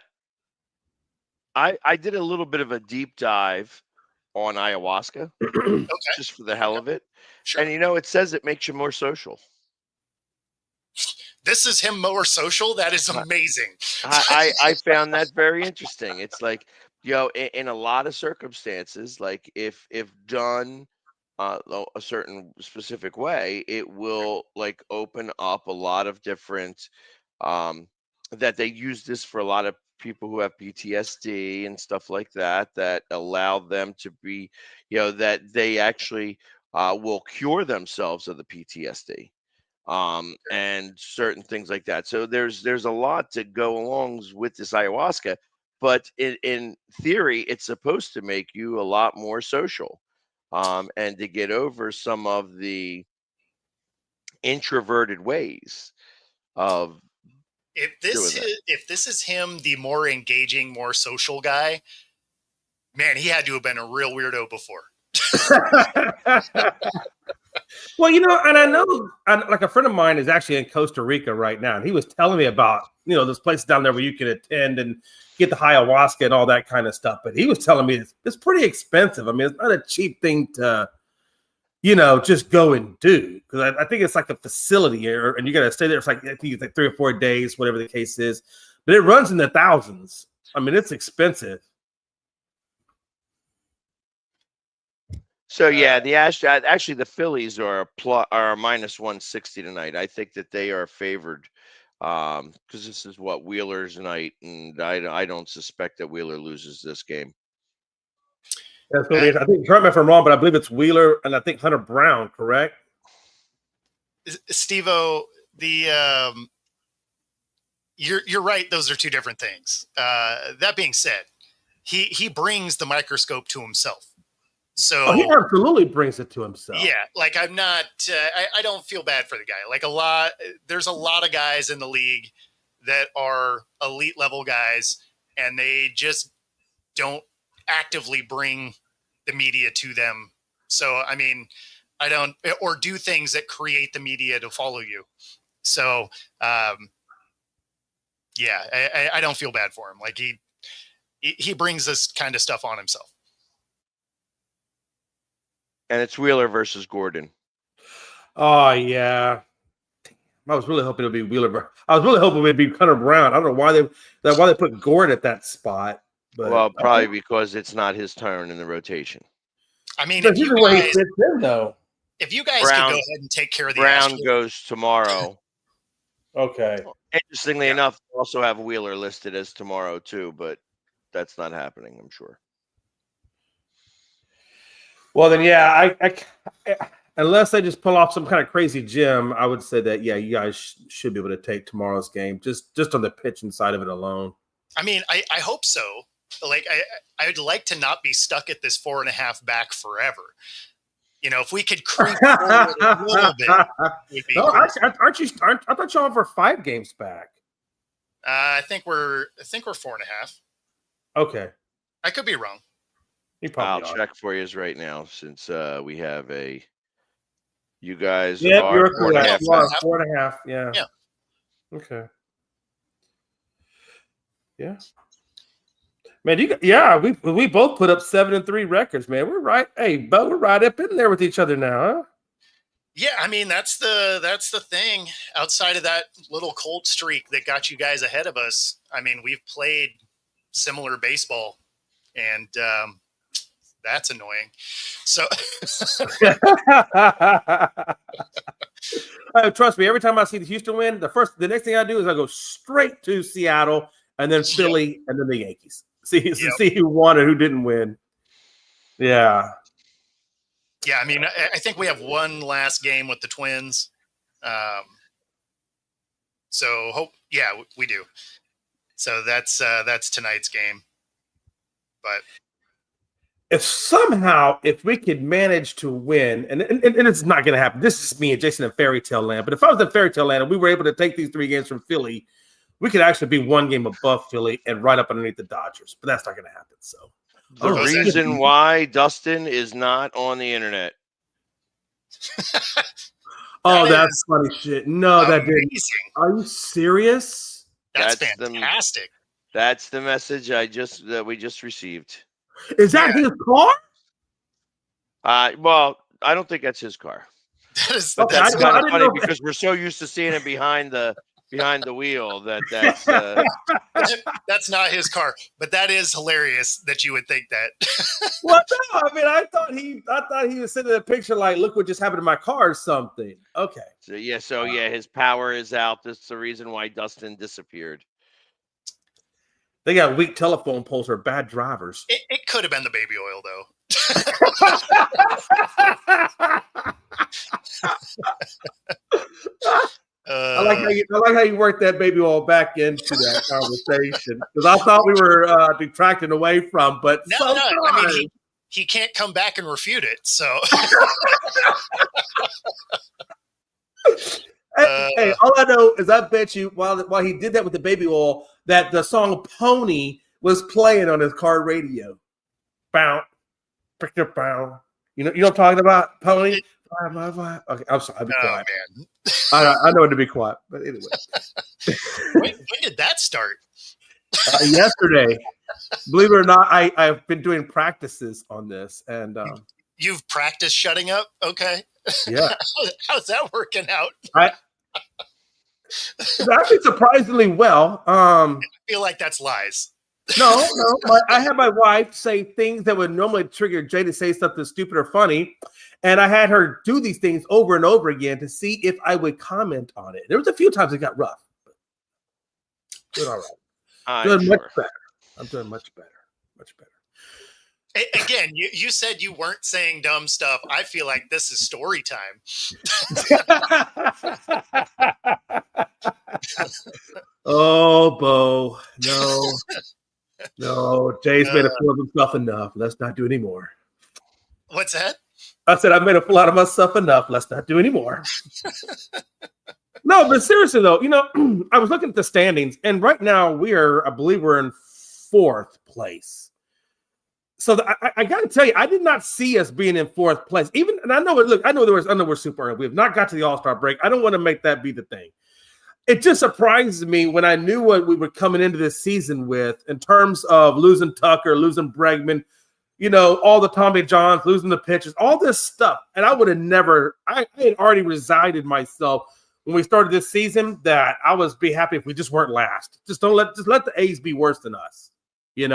did a little bit of a deep dive on ayahuasca, Okay. just for the hell of it. Sure. And it says it makes you more social. This is him more social. That is amazing. I found that very interesting. It's like, in a lot of circumstances, like if done a certain specific way, it will like open up a lot of different that they use this for a lot of people who have PTSD and stuff like that allow them to be, that they actually will cure themselves of the PTSD. And certain things like that. So there's a lot to go along with this ayahuasca, but in theory, it's supposed to make you a lot more social, and to get over some of the introverted ways of. If this is him, the more engaging, more social guy, man, he had to have been a real weirdo before. Well, and I know, like a friend of mine is actually in Costa Rica right now, and he was telling me about, those places down there where you can attend and get the ayahuasca and all that kind of stuff. But he was telling me it's pretty expensive. I mean, it's not a cheap thing to, just go and do, because I think it's like a facility, and you got to stay there. It's like, I think it's like 3 or 4 days, whatever the case is, but it runs in the thousands. I mean, it's expensive. So yeah, actually the Phillies are are -160 tonight. I think that they are favored because this is Wheeler's night, and I don't suspect that Wheeler loses this game. That's what it is. I think, correct me if I'm wrong, but I believe it's Wheeler and I think Hunter Brown, correct? Steve-O, you're right. Those are two different things. That being said, he brings the microscope to himself. So he absolutely brings it to himself. Yeah, like I'm not. I don't feel bad for the guy. Like there's a lot of guys in the league that are elite level guys, and they just don't actively bring the media to them. So I mean, I don't, or do things that create the media to follow you. So yeah, I don't feel bad for him. Like he brings this kind of stuff on himself. And it's Wheeler versus Gordon. Oh yeah, I was really hoping it would be Wheeler. I was really hoping it would be Hunter Brown. I don't know why they put Gordon at that spot. But well, probably because it's not his turn in the rotation. I mean, if you guys could go ahead and take care of the Brown goes tomorrow. Okay. Interestingly enough, they also have Wheeler listed as tomorrow too, but that's not happening, I'm sure. Well, then, yeah, I unless they just pull off some kind of crazy gym, I would say that, yeah, you guys should be able to take tomorrow's game just on the pitching side of it alone. I mean, I hope so. Like, I'd like to not be stuck at this 4.5 back forever. If we could creep forward a little bit, would be cool. I thought y'all were 5 games back. I think we're 4.5. Okay. I could be wrong. I'll check for you right now, since we have you guys are 4.5. 4.5. Yeah. Yeah. Okay. Yeah. Man, we both put up 7-3 records, man. We're right. Hey, Bo, we're right up in there with each other now, huh? Yeah, I mean that's the thing. Outside of that little cold streak that got you guys ahead of us, I mean, we've played similar baseball, and that's annoying. So trust me, every time I see the Houston win, the next thing I do is I go straight to Seattle and then Philly and then the Yankees. See who won and who didn't win. Yeah. Yeah, I mean, I think we have one last game with the Twins. We do. So that's tonight's game. But if we could manage to win, and it's not going to happen. This is me and Jason in fairy tale land. But if I was in fairy tale land and we were able to take these 3 games from Philly, we could actually be one game above Philly and right up underneath the Dodgers, but that's not going to happen. So The reason why Dustin is not on the internet. That's funny shit. No, that didn't. amazing. Are you serious? That's fantastic. That's the message that we just received. Is that his car? Well, I don't think that's his car. That's kind of funny because we're so used to seeing it behind the wheel that's that's not his car. But that is hilarious that you would think that. Well, no, I mean, I thought he was sending a picture like, look what just happened to my car or something. Okay. So his power is out. That's the reason why Dustin disappeared. They got weak telephone poles or bad drivers. It could have been the baby oil, though. I like how you worked that baby oil back into that conversation because I thought we were detracting away from, but no. I mean, he can't come back and refute it. So, hey, all I know is I bet you while he did that with the baby oil, that the song "Pony" was playing on his car radio. Bow, bow. You know what I'm talking about? Pony. Okay, I'm sorry. I'll be quiet. Man. I know when to be quiet, but anyway. when did that start? Yesterday. Believe it or not, I've been doing practices on this, and you've practiced shutting up. Okay. Yeah. How's that working out? It's actually surprisingly well. I feel like that's lies. No. I had my wife say things that would normally trigger Jay to say something stupid or funny. And I had her do these things over and over again to see if I would comment on it. There was a few times it got rough. Doing all right. Much better. I'm doing much better. Much better. Again, you said you weren't saying dumb stuff. I feel like this is story time. Oh, Bo. No. Jay's made a fool of himself enough. Let's not do anymore. What's that? I said, I made a fool out of myself enough. Let's not do anymore. No, but seriously, though, I was looking at the standings, and right now I believe we're in 4th place. So I got to tell you, I did not see us being in 4th place. And I know we're super early. We have not got to the All-Star break. I don't want to make that be the thing. It just surprises me when I knew what we were coming into this season with in terms of losing Tucker, losing Bregman, all the Tommy Johns, losing the pitchers, all this stuff. And I would have never, I had already resided myself when we started this season that I would be happy if we just weren't last. Just let the A's be worse than us, And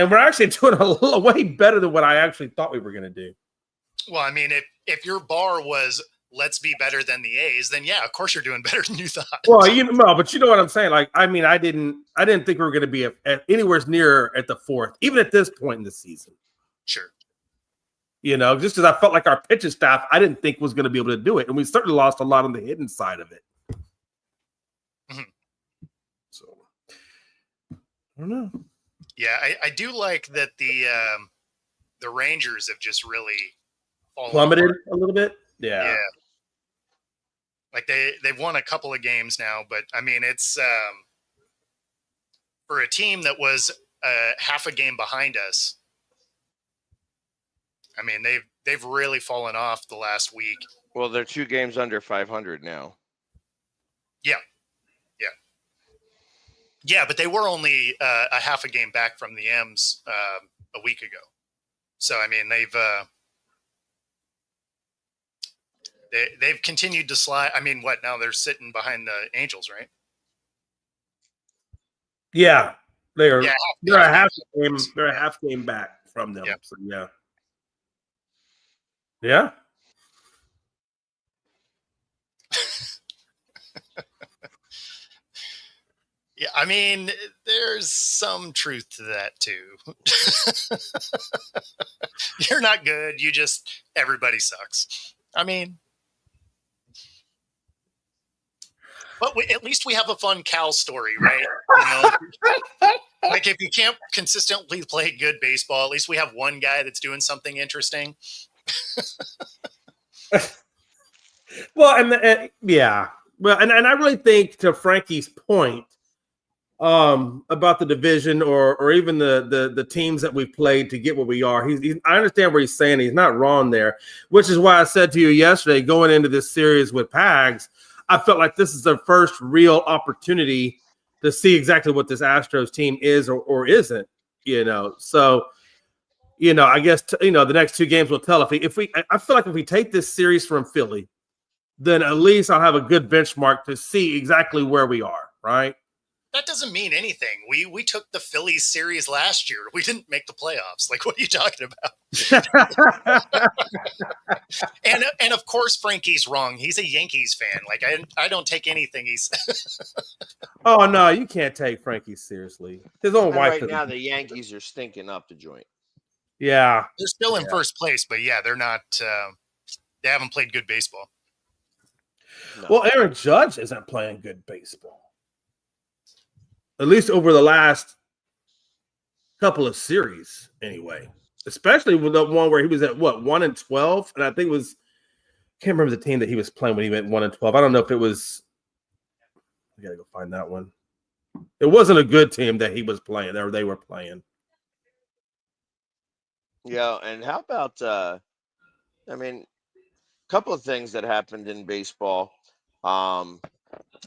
we're actually doing a little way better than what I actually thought we were going to do. Well, I mean, if your bar was let's be better than the A's, then yeah, of course you're doing better than you thought. Well, but you know what I'm saying? Like, I mean, I didn't think we were going to be at anywhere near at the 4th, even at this point in the season. Sure. Just because I felt like our pitching staff, I didn't think was going to be able to do it. And we certainly lost a lot on the hitting side of it. Mm-hmm. So, I don't know. Yeah, I do like that the Rangers have just really plummeted apart a little bit. Yeah. Like they've won a couple of games now, but I mean, it's for a team that was half a game behind us. I mean, they've really fallen off the last week. Well, they're 2 games under 500 now. Yeah, but they were only a half a game back from the M's a week ago. So I mean, they've continued to slide. I mean, what now? They're sitting behind the Angels, right? Yeah, they're a half game. They're a half game back from them. Yep. So yeah. Yeah, I mean, there's some truth to that too. You're not good. Everybody sucks. I mean, but at least we have a fun Cal story, right? Like if you can't consistently play good baseball, at least we have one guy that's doing something interesting. Well, and Well, and I really think, to Frankie's point, about the division or even the teams that we've played to get where we are. I understand what he's saying. He's not wrong there, which is why I said to you yesterday, going into this series with Pags, I felt like this is the first real opportunity to see exactly what this Astros team is or isn't, So, I guess, the next two games will tell. I feel like if we take this series from Philly, then at least I'll have a good benchmark to see exactly where we are, right? That doesn't mean anything. We took the Phillies series last year. We didn't make the playoffs. Like, what are you talking about? and of course, Frankie's wrong. He's a Yankees fan. Like, I don't take anything he says. Oh no, you can't take Frankie seriously. His own wife. Right now, the Yankees are stinking up the joint. Yeah, they're still in first place, but yeah, they're not. They haven't played good baseball. No. Well, Aaron Judge isn't playing good baseball. At least over the last couple of series, anyway. Especially with the one where he was at 1-12, and I think it was. Can't remember the team that he was playing when he went 1-12. I don't know if it was. I gotta go find that one. It wasn't a good team that he was playing, or they were playing. Yeah, and how about? A couple of things that happened in baseball.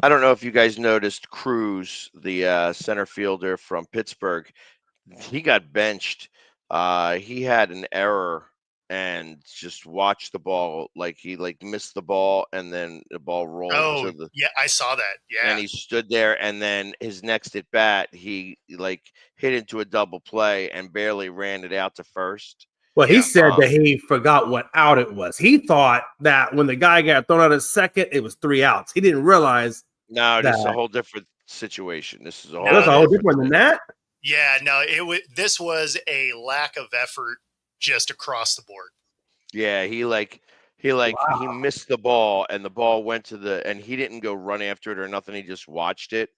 I don't know if you guys noticed Cruz, the center fielder from Pittsburgh. He got benched. He had an error and just watched the ball. Like, he missed the ball, and then the ball rolled to the. Yeah, I saw that. Yeah, and he stood there, and then his next at bat, he hit into a double play and barely ran it out to first. Well, he said that he forgot what out it was. He thought that when the guy got thrown out at second, it was 3 outs. He didn't realize. No, this is a whole different situation. This is a whole different than that. Yeah, no, this was a lack of effort just across the board. Yeah, he missed the ball, and the ball went to and he didn't go run after it or nothing. He just watched it.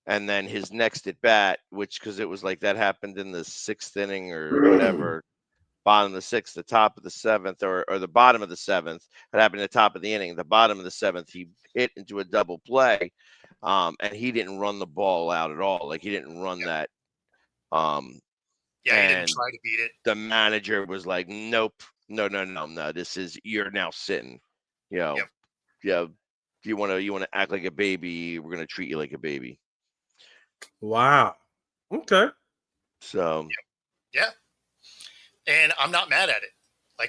And then his next at bat, because it was that happened in the 6th inning or whatever, bottom of the 6th, the top of the 7th, or the bottom of the 7th. It happened at the top of the inning. The bottom of the 7th, he hit into a double play, and he didn't run the ball out at all. He didn't run that. He didn't try to beat it. The manager was like, "Nope, no. You're now sitting. Yeah. You want to act like a baby? We're gonna treat you like a baby." Wow. Okay. So. Yeah. And I'm not mad at it.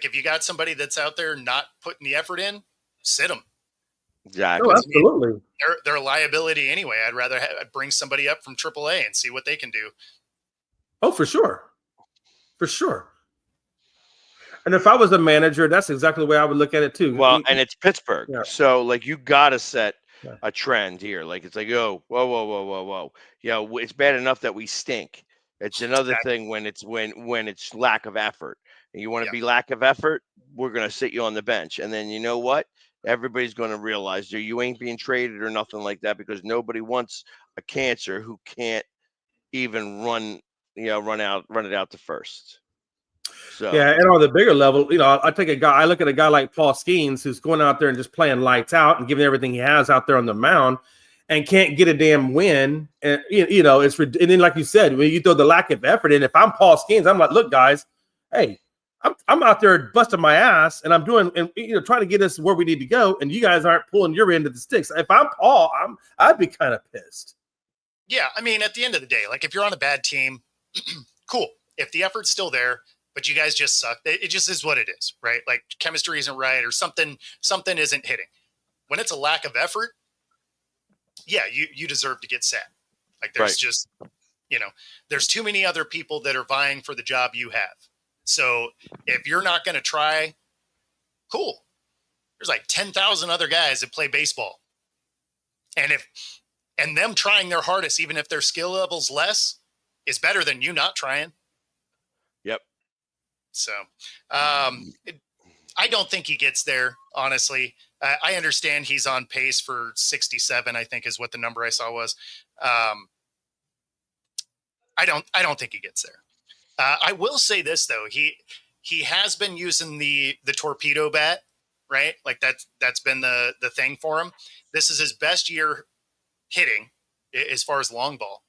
If you got somebody that's out there not putting the effort in, sit them. Exactly. Oh, absolutely. They're a liability anyway. I'd rather bring somebody up from AAA and see what they can do. Oh, for sure. For sure. And if I was a manager, that's exactly the way I would look at it too. Well, and it's Pittsburgh. Yeah. So you got to set a trend here. It's oh, whoa. Yeah, it's bad enough that we stink. It's another thing when it's lack of effort. And you want to be lack of effort, we're going to sit you on the bench. And then you know what? Everybody's going to realize that you ain't being traded or nothing like that, because nobody wants a cancer who can't even run it out to first. So yeah, and on the bigger level, I look at a guy like Paul Skeens, who's going out there and just playing lights out and giving everything he has out there on the mound, and can't get a damn win. And it's, and then like you said, when you throw the lack of effort in, if I'm Paul Skeens, I'm like, look, guys, hey, I'm out there busting my ass, and I'm doing, and trying to get us where we need to go, and you guys aren't pulling your end of the sticks. If I'm Paul, I'd be kind of pissed. Yeah, I mean, at the end of the day, if you're on a bad team, cool. If the effort's still there, but you guys just suck, it just is what it is, right? Chemistry isn't right, or something isn't hitting. When it's a lack of effort, yeah, you deserve to get set. There's just, there's too many other people that are vying for the job you have. So if you're not going to try, cool. There's 10,000 other guys that play baseball. And them trying their hardest, even if their skill level's less, is better than you not trying. Yep. So I don't think he gets there, honestly. I understand he's on pace for 67, I think is what the number I saw was. I don't think he gets there. I will say this though, he has been using the torpedo bat, right? That's been the thing for him. This is his best year hitting as far as long ball.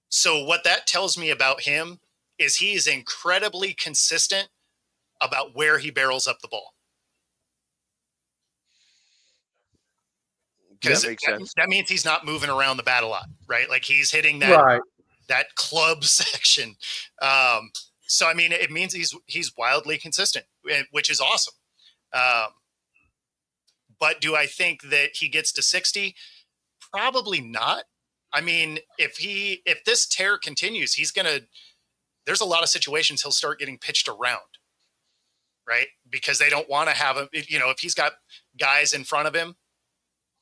So what that tells me about him is he is incredibly consistent about where he barrels up the ball. Because That makes sense. that means he's not moving around the bat a lot, right? Like he's hitting that that club section. So I mean, it means he's wildly consistent, which is awesome. But do I think that he gets to 60? Probably not. I mean, if this tear continues, there's a lot of situations he'll start getting pitched around, right? Because they don't want to have him, if he's got guys in front of him.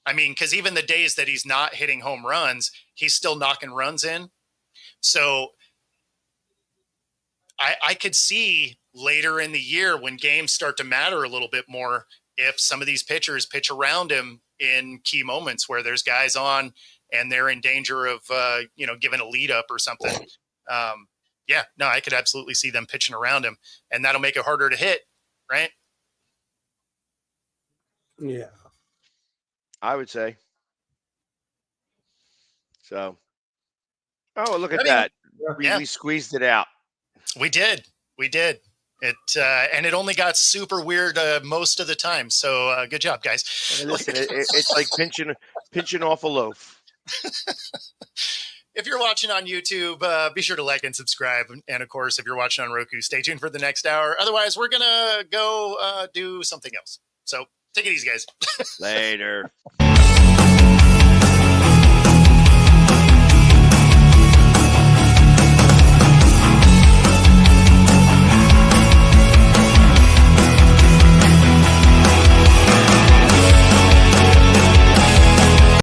I mean, because even the days that he's not hitting home runs, he's still knocking runs in. So I could see later in the year when games start to matter a little bit more, if some of these pitchers pitch around him in key moments where there's guys on and they're in danger of, giving a lead up or something. I could absolutely see them pitching around him, and that'll make it harder to hit, right? Yeah. I would say. So, look at that. We squeezed it out. We did. It and it only got super weird most of the time. So good job, guys. Listen, it's like pinching off a loaf. If you're watching on YouTube, be sure to like and subscribe. And of course, if you're watching on Roku, stay tuned for the next hour. Otherwise, we're gonna go do something else. So take it easy, guys. Later.